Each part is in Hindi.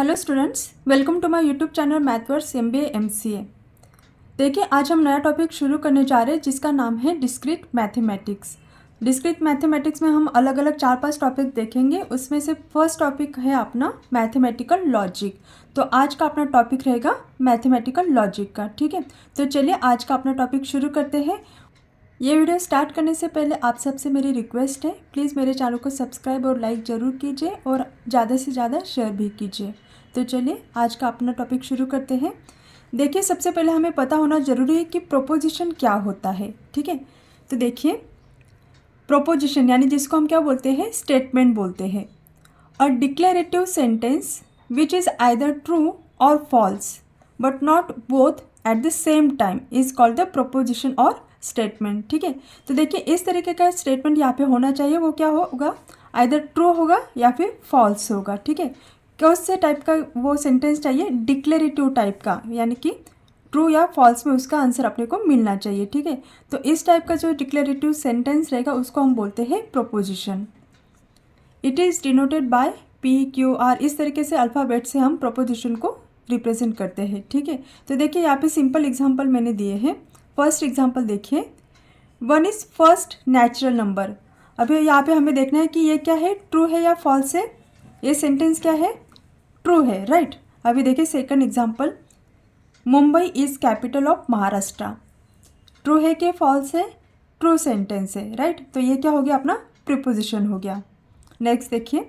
Hello students, welcome to my YouTube channel Mathverse MBA MCA। देखिए, आज हम नया टॉपिक शुरू करने जा रहे हैं जिसका नाम है डिस्क्रीट मैथमेटिक्स। डिस्क्रीट मैथमेटिक्स में हम अलग अलग 4-5 टॉपिक देखेंगे। उसमें से फर्स्ट टॉपिक है अपना मैथमेटिकल लॉजिक। तो आज का अपना टॉपिक रहेगा मैथमेटिकल लॉजिक का। ठीक है, तो चलिए आज का अपना टॉपिक शुरू करते हैं। ये वीडियो स्टार्ट करने से पहले आप सबसे मेरी रिक्वेस्ट है, प्लीज़ मेरे चैनल को सब्सक्राइब और लाइक ज़रूर कीजिए और ज़्यादा से ज़्यादा शेयर भी कीजिए। तो चलिए आज का अपना टॉपिक शुरू करते हैं। देखिए, सबसे पहले हमें पता होना ज़रूरी है कि प्रोपोजिशन क्या होता है। ठीक है, तो देखिए, प्रोपोजिशन यानी जिसको हम क्या बोलते हैं, स्टेटमेंट बोलते हैं। A declarative sentence which is either true और false but not both at the same time is called the proposition और स्टेटमेंट। ठीक है, तो देखिए इस तरीके का स्टेटमेंट यहाँ पे होना चाहिए। वो क्या होगा, आइदर ट्रू होगा या फिर फॉल्स होगा। ठीक है, कौन से टाइप का वो सेंटेंस चाहिए, डिक्लेरेटिव टाइप का, यानी कि ट्रू या फॉल्स में उसका आंसर अपने को मिलना चाहिए। ठीक है, तो इस टाइप का जो डिक्लेरेटिव सेंटेंस रहेगा उसको हम बोलते हैं proposition. It is denoted by PQR। इस तरीके से अल्फ़ाबेट से हम प्रोपोजिशन को रिप्रेजेंट करते हैं। ठीक है, तो देखिए यहाँ पे सिंपल एग्जांपल मैंने दिए हैं। फर्स्ट एग्जांपल देखिए, 1 इज़ फर्स्ट नेचुरल नंबर। अभी यहाँ पे हमें देखना है कि ये क्या है, ट्रू है या फॉल्स है। ये सेंटेंस क्या है, ट्रू है, राइट। अभी देखिए second example, Mumbai is capital of Maharashtra. True है कि फॉल्स है, ट्रू सेंटेंस है, राइट। तो ये क्या हो गया, अपना प्रीपोजिशन हो गया। नेक्स्ट देखिए,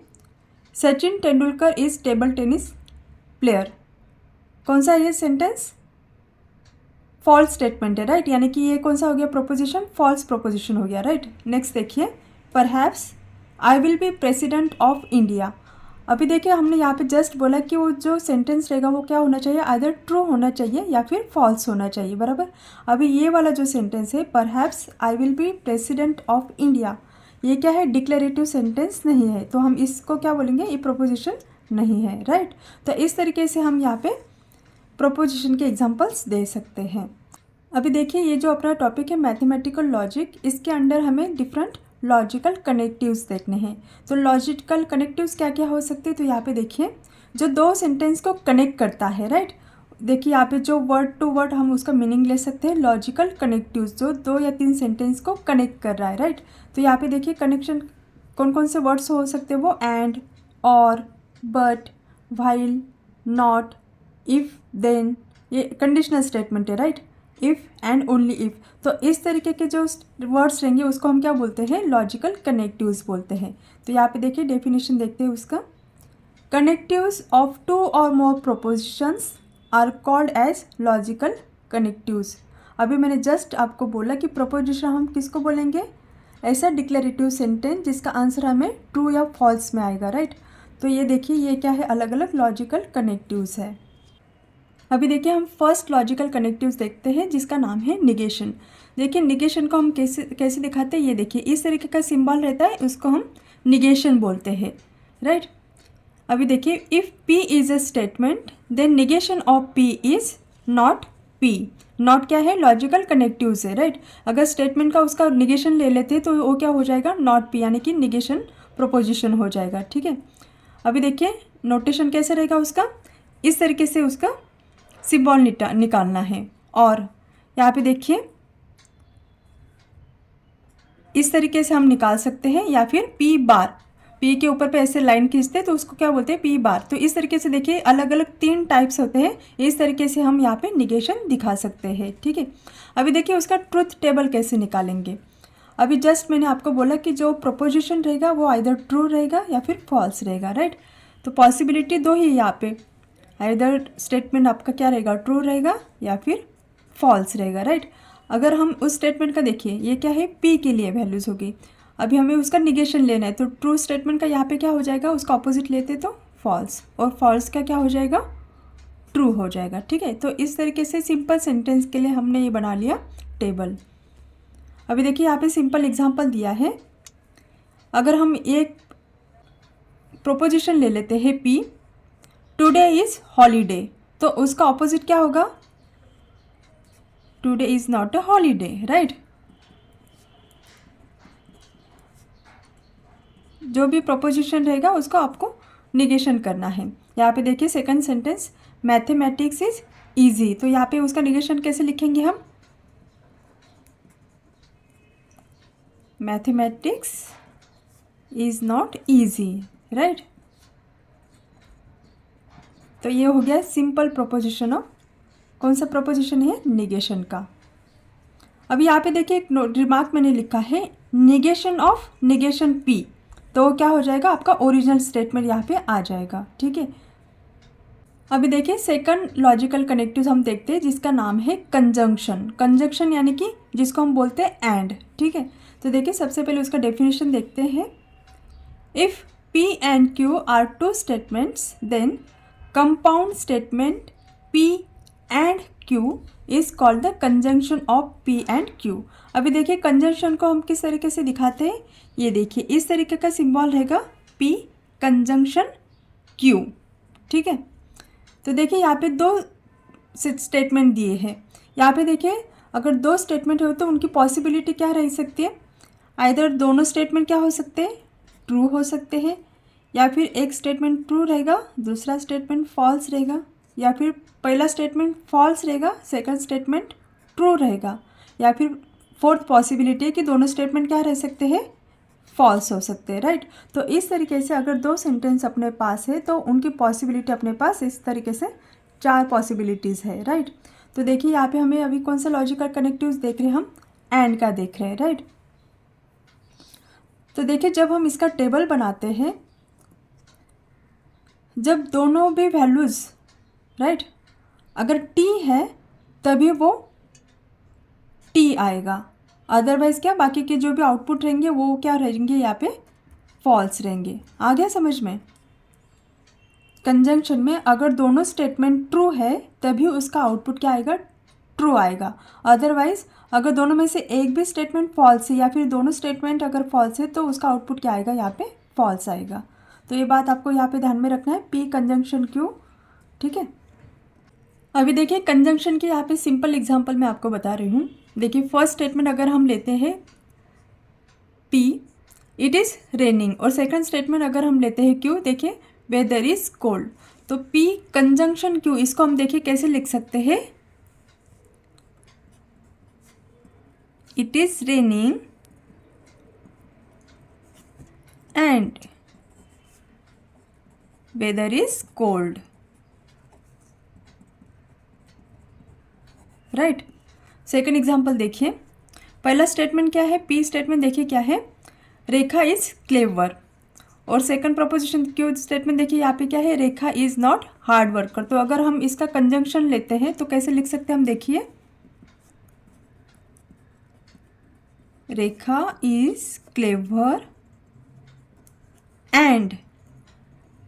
Sachin Tendulkar is table tennis player. कौन सा ये सेंटेंस, फॉल्स स्टेटमेंट है, राइट। यानी कि ये कौन सा हो गया, प्रोपोजिशन, फॉल्स प्रोपोजिशन हो गया, राइट। नेक्स्ट देखिए, perhaps I will be president of India. अभी देखिए हमने यहाँ पे जस्ट बोला कि वो जो सेंटेंस रहेगा वो क्या होना चाहिए, आइदर ट्रू होना चाहिए या फिर फॉल्स होना चाहिए, बराबर। अभी ये वाला जो सेंटेंस है, perhaps I will be president of India, ये क्या है, डिक्लेरेटिव सेंटेंस नहीं है, तो हम इसको क्या बोलेंगे, ये प्रोपोजिशन नहीं है, राइट। तो इस तरीके से हम यहाँ पे प्रोपोजिशन के एग्जांपल्स दे सकते हैं। अभी देखिए ये जो अपना टॉपिक है मैथमेटिकल लॉजिक, इसके अंडर हमें डिफरेंट लॉजिकल कनेक्टिव्स देखने हैं। तो लॉजिकल कनेक्टिव्स क्या क्या हो सकते हैं, तो यहाँ पे देखिए जो दो सेंटेंस को कनेक्ट करता है, राइट। देखिए यहाँ पे जो वर्ड टू वर्ड हम उसका मीनिंग ले सकते हैं, लॉजिकल कनेक्टिव्स जो 2 या 3 सेंटेंस को कनेक्ट कर रहा है, राइट। तो यहाँ पे देखिए कनेक्शन कौन कौन से वर्ड्स हो सकते हैं, वो एंड, और, but, while, not, if, then, ये कंडीशनल स्टेटमेंट है, right. If and only if. तो इस तरीके के जो वर्ड्स रहेंगे उसको हम क्या बोलते हैं, लॉजिकल कनेक्टिव्स बोलते हैं। तो यहाँ पे देखिए डेफिनेशन देखते हैं उसका, कनेक्टिव्स ऑफ 2 और more propositions are called as logical connectives. अभी मैंने जस्ट आपको बोला कि प्रोपोजिशन हम किसको बोलेंगे, ऐसा डिक्लेरेटिव सेंटेंस जिसका आंसर हमें ट्रू या फॉल्स में आएगा, राइट। तो ये देखिए ये क्या है, अलग अलग लॉजिकल कनेक्टिव्स है। अभी देखिए हम फर्स्ट लॉजिकल कनेक्टिव्स देखते हैं जिसका नाम है निगेशन। देखिए निगेशन को हम कैसे कैसे दिखाते हैं, ये देखिए इस तरीके का सिंबल रहता है, उसको हम निगेशन बोलते हैं, राइट। अभी देखिए, if P is a statement then negation of P is not P। Not क्या है, लॉजिकल कनेक्टिव्स है, राइट। अगर स्टेटमेंट का उसका निगेशन ले लेते तो वो क्या हो जाएगा, नॉट P, यानी कि निगेशन प्रोपोजिशन हो जाएगा। ठीक है, अभी देखिए नोटेशन कैसे रहेगा उसका, इस तरीके से उसका सिंबल निकालना है। और यहाँ पे देखिए इस तरीके से हम निकाल सकते हैं, या फिर P बार, P के ऊपर पे ऐसे लाइन खींचते हैं तो उसको क्या बोलते हैं, P बार। तो इस तरीके से देखिए अलग अलग 3 टाइप्स होते हैं, इस तरीके से हम यहाँ पे निगेशन दिखा सकते हैं। ठीक है, अभी देखिए उसका ट्रुथ टेबल कैसे निकालेंगे। अभी जस्ट मैंने आपको बोला कि जो प्रोपोजिशन रहेगा वो आइदर ट्रू रहेगा या फिर फॉल्स रहेगा, राइट। तो पॉसिबिलिटी 2 ही यहाँ पे, आइदर स्टेटमेंट आपका क्या रहेगा, ट्रू रहेगा या फिर फॉल्स रहेगा, राइट। अगर हम उस स्टेटमेंट का देखिए, ये क्या है, P के लिए वैल्यूज़ होगी। अभी हमें उसका निगेशन लेना है, तो ट्रू स्टेटमेंट का यहाँ पे क्या हो जाएगा, उसका ऑपोजिट लेते तो फॉल्स, और फॉल्स का क्या हो जाएगा, ट्रू हो जाएगा। ठीक है, तो इस तरीके से सिंपल सेंटेंस के लिए हमने ये बना लिया टेबल। अभी देखिए यहाँ पे सिंपल एग्जाम्पल दिया है, अगर हम एक प्रोपोजिशन ले लेते हैं P, टुडे इज़ हॉलीडे, तो उसका ऑपोजिट क्या होगा, today is not a holiday, right. जो भी प्रोपोजिशन रहेगा उसको आपको निगेशन करना है। यहाँ पे देखिए second sentence, mathematics is easy, तो यहाँ पे उसका निगेशन कैसे लिखेंगे हम, mathematics is not easy, right. तो ये हो गया सिंपल प्रोपोजिशन ऑफ, कौन सा प्रोपोजिशन है, निगेशन का। अभी यहाँ पे देखिए एक रिमार्क मैंने लिखा है, निगेशन ऑफ निगेशन पी, तो क्या हो जाएगा, आपका ओरिजिनल स्टेटमेंट यहाँ पे आ जाएगा, ठीक है। अभी देखिए सेकंड लॉजिकल कनेक्टिव्स हम देखते हैं जिसका नाम है कंजंक्शन। कंजंक्शन यानी कि जिसको हम बोलते हैं एंड, ठीक है। तो देखिए सबसे पहले उसका डेफिनेशन देखते हैं। If P and Q are two statements, then compound statement P and Q is called the conjunction of P and Q। अभी देखिए कंजंक्शन को हम किस तरीके से दिखाते हैं, ये देखिए इस तरीके का सिंबल रहेगा P कंजंक्शन Q, ठीक है। तो देखिए यहाँ पे दो स्टेटमेंट दिए हैं। यहाँ पे देखिए अगर दो स्टेटमेंट हो तो उनकी पॉसिबिलिटी क्या रह सकती है, आइदर दोनों स्टेटमेंट क्या हो सकते हैं, ट्रू हो सकते हैं, या फिर एक स्टेटमेंट ट्रू रहेगा दूसरा स्टेटमेंट फॉल्स रहेगा, या फिर पहला स्टेटमेंट फॉल्स रहेगा सेकंड स्टेटमेंट ट्रू रहेगा, या फिर फोर्थ पॉसिबिलिटी है कि दोनों स्टेटमेंट क्या रह सकते हैं, फॉल्स हो सकते हैं, राइट। तो इस तरीके से अगर दो सेंटेंस अपने पास है तो उनकी पॉसिबिलिटी अपने पास इस तरीके से 4 पॉसिबिलिटीज़ है, राइट। तो देखिए यहाँ पे हमें अभी कौन सा लॉजिकल कनेक्टिव्स देख रहे हैं, हम एंड का देख रहे हैं, राइट। तो देखिए जब हम इसका टेबल बनाते हैं, जब दोनों भी वैल्यूज़, राइट, अगर टी है तभी वो टी आएगा, अदरवाइज़ क्या, बाकी के जो भी आउटपुट रहेंगे वो क्या रहेंगे, यहाँ पे फॉल्स रहेंगे। आ गया समझ में। कंजंक्शन में अगर दोनों स्टेटमेंट ट्रू है तभी उसका आउटपुट क्या आएगा, ट्रू आएगा। अदरवाइज़ अगर दोनों में से एक भी स्टेटमेंट फॉल्स है या फिर दोनों स्टेटमेंट अगर फॉल्स है तो उसका आउटपुट क्या आएगा, यहाँ पे फॉल्स आएगा। तो ये बात आपको यहाँ पे ध्यान में रखना है, पी कंजंक्शन क्यू, ठीक है। अभी देखिए कंजंक्शन के यहाँ पे सिंपल एग्जांपल मैं आपको बता रही हूँ। देखिए फर्स्ट स्टेटमेंट अगर हम लेते हैं पी, इट इज़ रेनिंग, और सेकंड स्टेटमेंट अगर हम लेते हैं क्यू, देखिए वेदर इज़ कोल्ड। तो पी कंजंक्शन क्यू, इसको हम देखिए कैसे लिख सकते हैं, it is raining and weather is cold, right. Second example देखिए, पहला स्टेटमेंट क्या है, पी स्टेटमेंट देखिए क्या है, रेखा इज़ क्लेवर, और सेकंड प्रोपोजिशन क्यू स्टेटमेंट देखिए यहाँ पे क्या है, रेखा इज़ नॉट हार्ड वर्कर। तो अगर हम इसका कंजंक्शन लेते हैं तो कैसे लिख सकते हैं हम, देखिए रेखा इज़ क्लेवर एंड,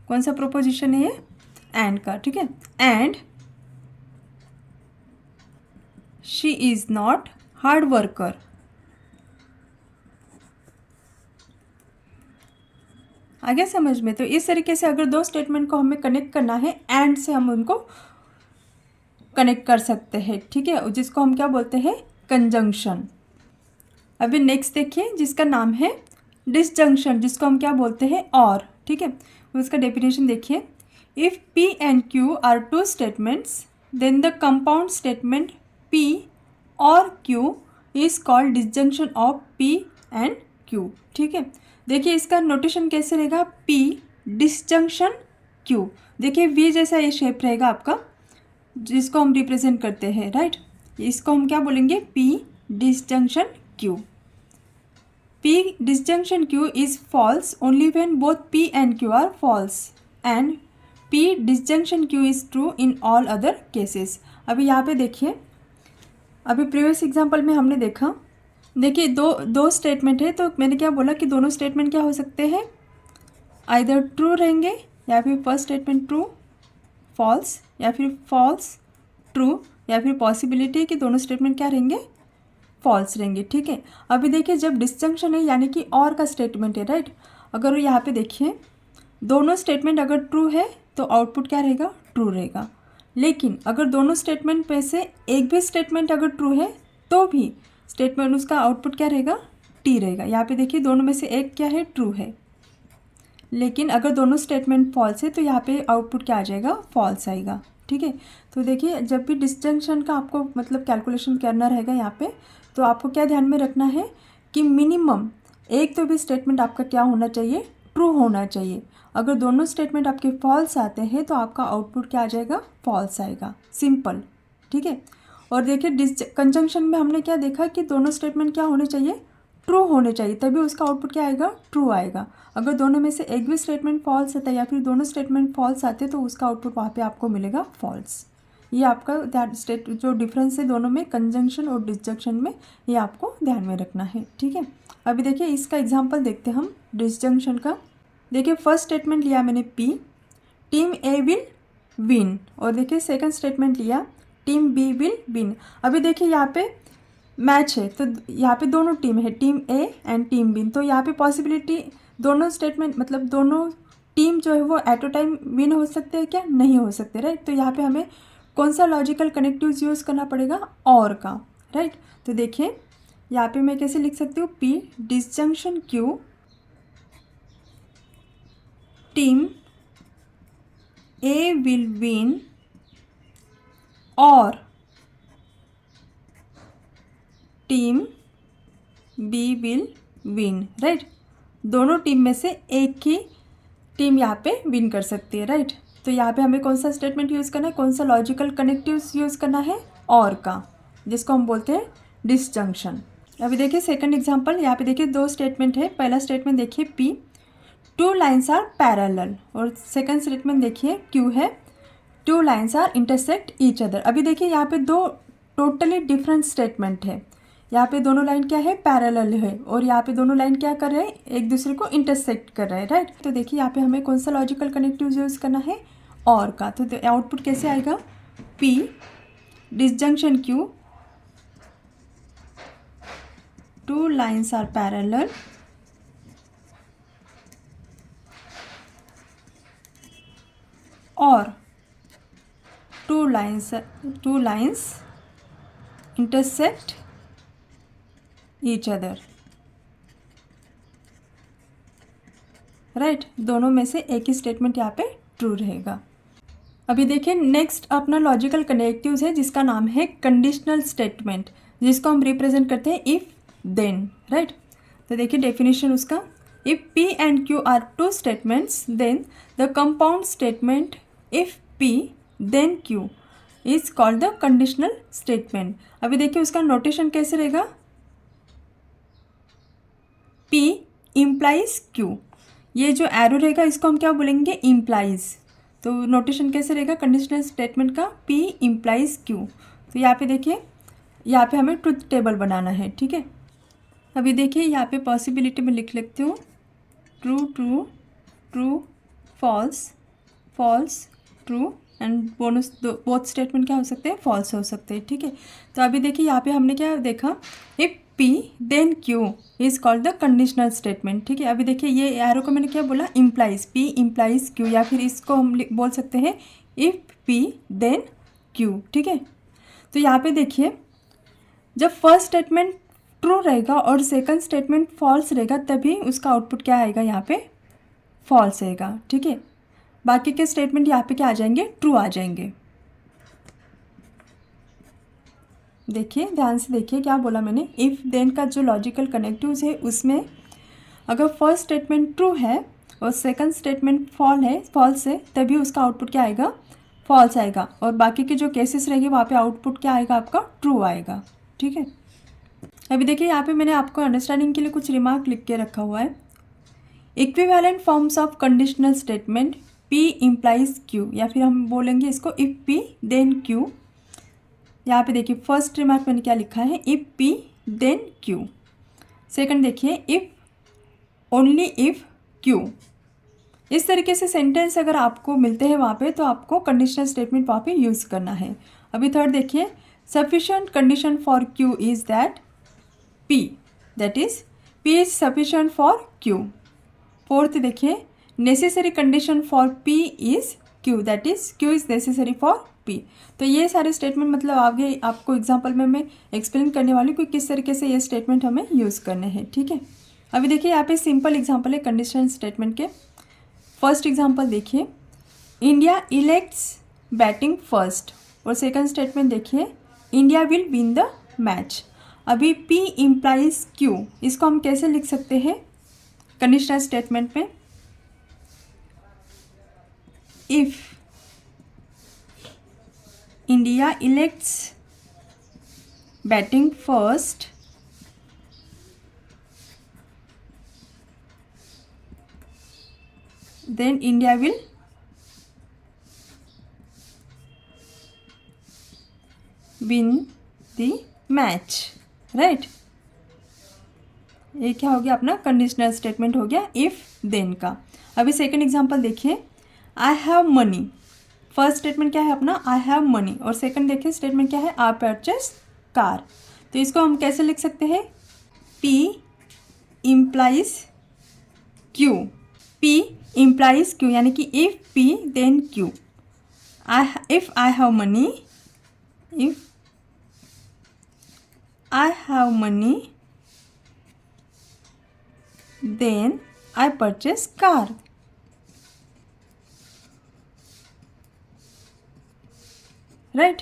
कौन सा प्रोपोजिशन है ये, एंड का, ठीक है, and she is not hard worker. आ गया समझ में। तो इस तरीके से अगर दो स्टेटमेंट को हमें कनेक्ट करना है, एंड से हम उनको कनेक्ट कर सकते हैं, ठीक है, जिसको हम क्या बोलते हैं, कंजंक्शन। अभी नेक्स्ट देखिए जिसका नाम है डिसजंक्शन, जिसको हम क्या बोलते हैं, और, ठीक है। उसका डेफिनेशन देखिए, if P and Q are two statements then the compound statement P और Q is called disjunction of P and Q, ठीक है। देखिए इसका नोटेशन कैसे रहेगा, पी डिसजंक्शन क्यू, देखिए वी जैसा ये शेप रहेगा आपका जिसको हम रिप्रेजेंट करते हैं, राइट। इसको हम क्या बोलेंगे, P disjunction Q. P disjunction Q is false only when both P and Q are false, and P disjunction Q is true in all other cases. अभी यहाँ पे देखिए, अभी प्रीवियस एग्जाम्पल में हमने देखा, देखिए दो स्टेटमेंट है, तो मैंने क्या बोला कि दोनों स्टेटमेंट क्या हो सकते हैं, आइदर ट्रू रहेंगे, या फिर फर्स्ट स्टेटमेंट ट्रू फॉल्स, या फिर फॉल्स ट्रू, या फिर पॉसिबिलिटी है कि दोनों स्टेटमेंट क्या रहेंगे, फॉल्स रहेंगे, ठीक है। अभी देखिए जब डिसजंक्शन है यानी कि और का स्टेटमेंट है, राइट, अगर यहाँ पे देखिए दोनों स्टेटमेंट अगर ट्रू है तो आउटपुट क्या रहेगा, ट्रू रहेगा। लेकिन अगर दोनों स्टेटमेंट में से एक भी स्टेटमेंट अगर ट्रू है तो भी स्टेटमेंट उसका आउटपुट क्या रहेगा, टी रहेगा। यहाँ पे देखिए दोनों में से एक क्या है, ट्रू है, लेकिन अगर दोनों स्टेटमेंट फॉल्स है तो यहाँ पे आउटपुट क्या आ जाएगा, फॉल्स आएगा। ठीक है, तो देखिए जब भी डिस्जंक्शन का आपको मतलब कैलकुलेशन करना रहेगा यहाँ पे, तो आपको क्या ध्यान में रखना है कि मिनिमम एक तो भी स्टेटमेंट आपका क्या होना चाहिए, ट्रू होना चाहिए। अगर दोनों स्टेटमेंट आपके फॉल्स आते हैं तो आपका आउटपुट क्या आ जाएगा, फॉल्स आएगा, सिंपल। ठीक है, और देखिए कंजंक्शन में हमने क्या देखा कि दोनों स्टेटमेंट क्या होने चाहिए, ट्रू होने चाहिए, तभी उसका आउटपुट क्या आएगा, ट्रू आएगा। अगर दोनों में से एक भी स्टेटमेंट फॉल्स आता है या फिर दोनों स्टेटमेंट फॉल्स आते हैं तो उसका आउटपुट वहाँ पे आपको मिलेगा फॉल्स। ये आपका जो डिफरेंस है दोनों में, कंजंक्शन और डिसजंक्शन में, ये आपको ध्यान में रखना है। ठीक है, अभी देखिए इसका एग्जाम्पल देखते हैं हम डिसजंक्शन का। देखिए फर्स्ट स्टेटमेंट लिया मैंने P, team A will win, और देखिए सेकंड स्टेटमेंट लिया टीम बी विल विन। अभी देखिए यहाँ पे मैच है, तो यहाँ पे दोनों टीम है, team A and team B, तो यहाँ पे पॉसिबिलिटी दोनों स्टेटमेंट मतलब दोनों टीम जो है वो एट अ टाइम विन हो सकते हैं क्या, नहीं हो सकते, राइट। तो यहाँ पे हमें कौन सा लॉजिकल कनेक्टिव्स यूज़ करना पड़ेगा, और का, राइट। तो देखिए यहाँ पे मैं कैसे लिख सकती हूँ, P disjunction Q, team A will win और team B will win, right. दोनों टीम में से एक ही टीम यहाँ पे विन कर सकती है, राइट। तो यहाँ पे हमें कौन सा स्टेटमेंट यूज़ करना है, कौन सा लॉजिकल कनेक्टिव्स यूज़ करना है, और का, जिसको हम बोलते हैं डिसजंक्शन। अभी देखिए सेकंड एग्जांपल, यहाँ पे देखिए दो स्टेटमेंट है। पहला स्टेटमेंट देखिए P, two lines are parallel, और सेकंड स्टेटमेंट देखिए क्यू है, two lines are intersect each other. अभी देखिए यहाँ पे दो टोटली डिफरेंट स्टेटमेंट है। यहाँ पे दोनों लाइन क्या है, पैरेलल है, और यहाँ पे दोनों लाइन क्या कर रहे हैं, एक दूसरे को इंटरसेक्ट कर रहे हैं, राइट। तो देखिए यहाँ पे हमें कौन सा लॉजिकल कनेक्टिव यूज़ करना है, और का। तो आउटपुट कैसे आएगा, P disjunction Q, two lines are parallel और two lines intersect each other, right. दोनों में से एक ही स्टेटमेंट यहाँ पे ट्रू रहेगा। अभी देखिए नेक्स्ट अपना लॉजिकल कनेक्टिव्स है जिसका नाम है कंडीशनल स्टेटमेंट, जिसको हम रिप्रेजेंट करते हैं इफ देन, राइट। तो देखिए डेफिनेशन उसका, if P and Q are two statements then the compound statement if P then Q is called the conditional statement. अभी देखिए उसका नोटेशन कैसे रहेगा, P इम्प्लाइज Q, ये जो एरो रहेगा इसको हम क्या बोलेंगे, इम्प्लाइज। तो नोटेशन कैसे रहेगा कंडीशनल स्टेटमेंट का, P इम्प्लाइज Q। तो यहाँ पे देखिए, यहाँ पे हमें ट्रुथ टेबल बनाना है, ठीक है। अभी देखिए यहाँ पे पॉसिबिलिटी में लिख लेती हूँ, true true true false false true, and bonus both statement क्या हो सकते हैं, फॉल्स हो सकते हैं, ठीक है। तो अभी देखिए यहाँ पे हमने क्या देखा, if P then Q is called the conditional statement, ठीक है। अभी देखिए ये एरो को मैंने क्या बोला, इम्प्लाइज, P इम्प्लाइज Q, या फिर इसको हम बोल सकते हैं इफ P देन Q, ठीक है। तो यहाँ पे देखिए जब फर्स्ट स्टेटमेंट ट्रू रहेगा और सेकंड स्टेटमेंट फॉल्स रहेगा तभी उसका आउटपुट क्या आएगा, यहाँ पे फॉल्स आएगा, ठीक है। बाकी के स्टेटमेंट यहाँ पे क्या आ जाएंगे, ट्रू आ जाएंगे। देखिए ध्यान से देखिए क्या बोला मैंने, इफ़ देन का जो लॉजिकल कनेक्टिव्स है उसमें अगर फर्स्ट स्टेटमेंट ट्रू है और सेकंड स्टेटमेंट फॉल्स है तभी उसका आउटपुट क्या आएगा, फॉल्स आएगा, और बाकी के जो केसेस रहेंगे वहाँ पे आउटपुट क्या आएगा, आपका ट्रू आएगा, ठीक है। अभी देखिए यहाँ पे मैंने आपको अंडरस्टैंडिंग के लिए कुछ रिमार्क लिख के रखा हुआ है। Equivalent forms of conditional statement P implies Q, या फिर हम बोलेंगे इसको इफ P देन Q। यहाँ पे देखिए फर्स्ट रिमार्क मैंने क्या लिखा है, if P then Q। Second देखिए इफ ओनली इफ Q। इस तरीके से सेंटेंस अगर आपको मिलते हैं वहाँ पे तो आपको कंडीशनल स्टेटमेंट वहाँ पे यूज़ करना है। अभी थर्ड देखिए, sufficient condition for Q is that P, that is P is sufficient for Q। Fourth देखिए, necessary condition for P is Q, that is Q is necessary for P। तो ये सारे स्टेटमेंट मतलब आगे आपको एग्जांपल में मैं एक्सप्लेन करने वाली हूँ कि किस तरीके से ये स्टेटमेंट हमें यूज़ करने हैं, ठीक है। अभी देखिए यहाँ पे सिंपल एग्जांपल है कंडीशनल स्टेटमेंट के। फर्स्ट एग्जांपल देखिए, इंडिया इलेक्ट्स बैटिंग फर्स्ट, और सेकंड स्टेटमेंट देखिए, India will win the match. अभी P इम्प्लाइज Q, इसको हम कैसे लिख सकते हैं कंडीशनल स्टेटमेंट में? If India elects batting first, then India will win the match, right. ये क्या हो गया अपना कंडीशनल स्टेटमेंट हो गया इफ देन का। अभी सेकंड एग्जांपल देखिए, I have money. First statement क्या है अपना, आई हैव मनी, और सेकंड देखिए स्टेटमेंट क्या है, आई परचेस कार। तो इसको हम कैसे लिख सकते हैं? P implies Q, P implies Q, यानी कि if P then Q। if I have money, if I have money then I purchase car, right.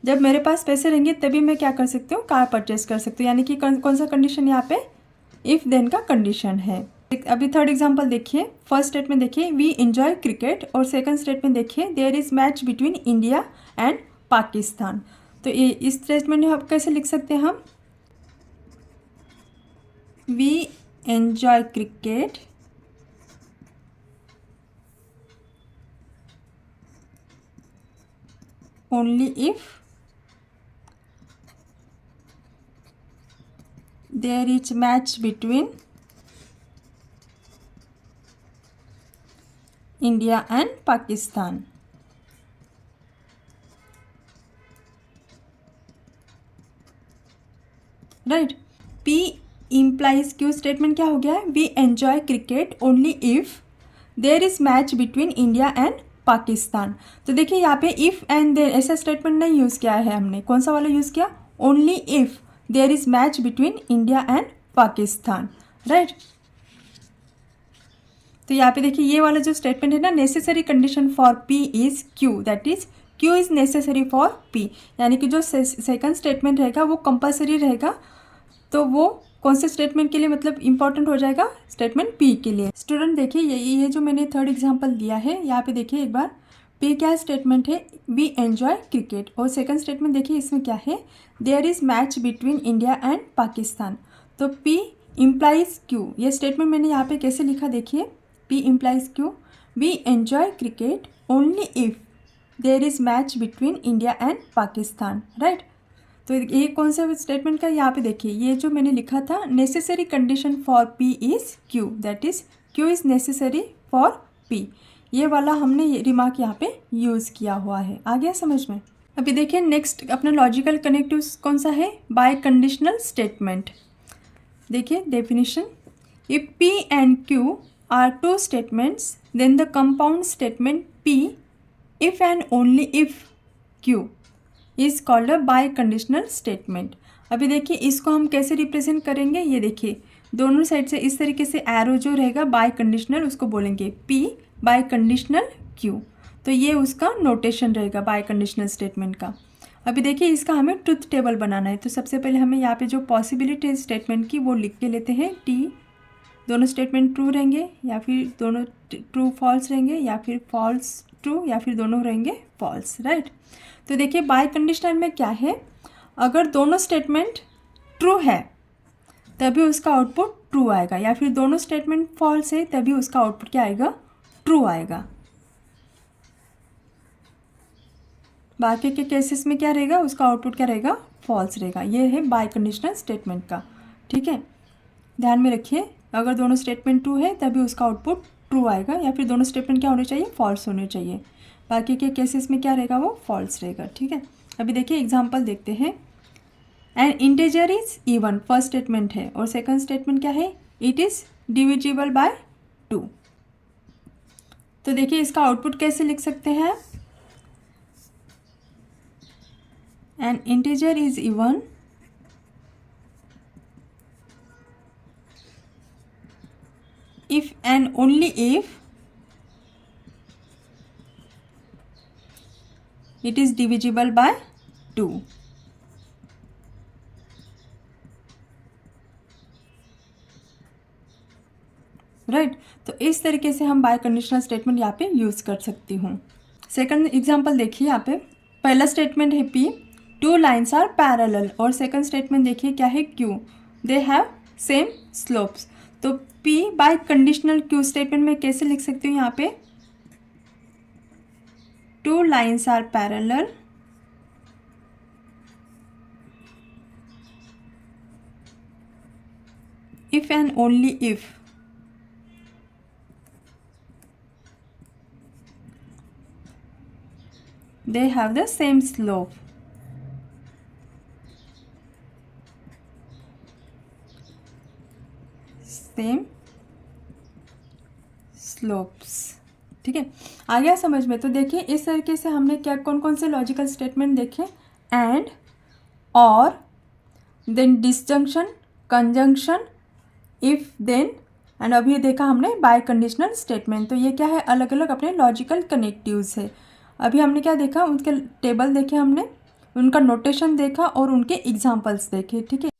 जब मेरे पास पैसे रहेंगे तभी मैं क्या कर सकती हूँ, कार परचेस कर सकती हूँ, यानी कि कौन सा कंडीशन यहाँ पे इफ देन का कंडीशन है। अभी थर्ड एग्जांपल देखिए, फर्स्ट स्टेटमेंट देखिए, वी एंजॉय क्रिकेट, और सेकंड स्टेटमेंट देखिए, there is match between India and Pakistan. तो ये इस स्टेटमेंट में आप कैसे लिख सकते हैं हम? We enjoy cricket only if there is match between India and Pakistan, right. P implies Q statement क्या हो गया है? We enjoy cricket only if there is match between India and Pakistan. तो देखिए यहाँ पे इफ एंड देयर ऐसा स्टेटमेंट नहीं यूज़ किया है हमने, कौन सा वाला यूज़ किया? Only if there is match between India and Pakistan, right. तो यहाँ पे देखिए ये वाला जो स्टेटमेंट है ना, necessary condition for P is Q, that is Q is necessary for P, यानी कि जो सेकंड स्टेटमेंट रहेगा वो कंपलसरी रहेगा। तो वो कौन से स्टेटमेंट के लिए मतलब इंपॉर्टेंट हो जाएगा? स्टेटमेंट P के लिए। स्टूडेंट देखिए ये जो मैंने थर्ड एग्जांपल दिया है, यहाँ पे देखिए एक बार, P क्या स्टेटमेंट है? वी एंजॉय क्रिकेट, और सेकंड स्टेटमेंट देखिए इसमें क्या है? There is match between India and Pakistan. तो P इम्प्लाइज Q, ये स्टेटमेंट मैंने यहाँ पे कैसे लिखा देखिए, P implies Q, we enjoy cricket only if there is match between India and Pakistan, right। तो ये कौन सा स्टेटमेंट का, यहाँ पे देखिए ये जो मैंने लिखा था, necessary condition for P is Q, that is Q is necessary for P, ये वाला हमने ये रिमार्क यहाँ पे यूज़ किया हुआ है। आ गया समझ में? अभी देखिए नेक्स्ट अपना लॉजिकल कनेक्टिव कौन सा है? Biconditional statement. देखिए definition, if P and Q are two statements, then the compound statement P if and only if Q is called a biconditional statement। अभी देखिए इसको हम कैसे रिप्रेजेंट करेंगे, ये देखिए दोनों साइड से इस तरीके से एरो जो रहेगा बाय कंडीशनल, उसको बोलेंगे P बाय कंडीशनल Q। तो ये उसका नोटेशन रहेगा बाय कंडीशनल स्टेटमेंट का। अभी देखिए इसका हमें ट्रुथ टेबल बनाना है, तो सबसे पहले हमें यहाँ पे जो पॉसिबिलिटी स्टेटमेंट की वो लिख के लेते हैं। T दोनों स्टेटमेंट ट्रू रहेंगे, या फिर दोनों ट्रू फॉल्स रहेंगे, या फिर फॉल्स ट्रू, या फिर दोनों रहेंगे फॉल्स, राइट। तो देखिए बाय कंडीशनल में क्या है, अगर दोनों स्टेटमेंट ट्रू है तभी उसका आउटपुट ट्रू आएगा, या फिर दोनों स्टेटमेंट फॉल्स है तभी उसका आउटपुट क्या आएगा? ट्रू आएगा। बाकी के केसेस में क्या रहेगा? उसका आउटपुट क्या रहेगा? फॉल्स रहेगा। ये है बाय कंडीशनल स्टेटमेंट का, ठीक है, ध्यान में रखिए। अगर दोनों स्टेटमेंट ट्रू है तभी उसका आउटपुट ट्रू आएगा, या फिर दोनों स्टेटमेंट क्या होने चाहिए? फॉल्स होने चाहिए। बाकी के केसेस में क्या रहेगा? वो फॉल्स रहेगा, ठीक है। अभी देखिए एग्जांपल देखते हैं। N integer is even, first statement है, और सेकंड स्टेटमेंट क्या है? It is divisible by 2। तो देखिए इसका आउटपुट कैसे लिख सकते हैं? N integer is even if and only if it is divisible by 2। Right, तो इस तरीके से हम बाय कंडीशनल स्टेटमेंट यहाँ पे यूज़ कर सकती हूँ। सेकंड एग्जांपल देखिए यहाँ पे, पहला स्टेटमेंट है P, 2 लाइन्स आर पैरेलल, और सेकंड स्टेटमेंट देखिए क्या है Q, they have same slopes. तो P biconditional Q statement में कैसे लिख सकती हूँ यहाँ पे, 2 lines are parallel if and only if they have the same slope। Same slopes. ठीक है, आ गया समझ में। तो देखिए इस तरीके से हमने क्या कौन कौन से लॉजिकल स्टेटमेंट देखे, एंड, और, then disjunction, conjunction, if, then, and अभी देखा हमने बाय कंडीशनल स्टेटमेंट। तो ये क्या है, अलग अलग अपने लॉजिकल कनेक्टिव्स है। अभी हमने क्या देखा, उनके टेबल देखे हमने, उनका नोटेशन देखा और उनके एग्जाम्पल्स देखे। ठीक है।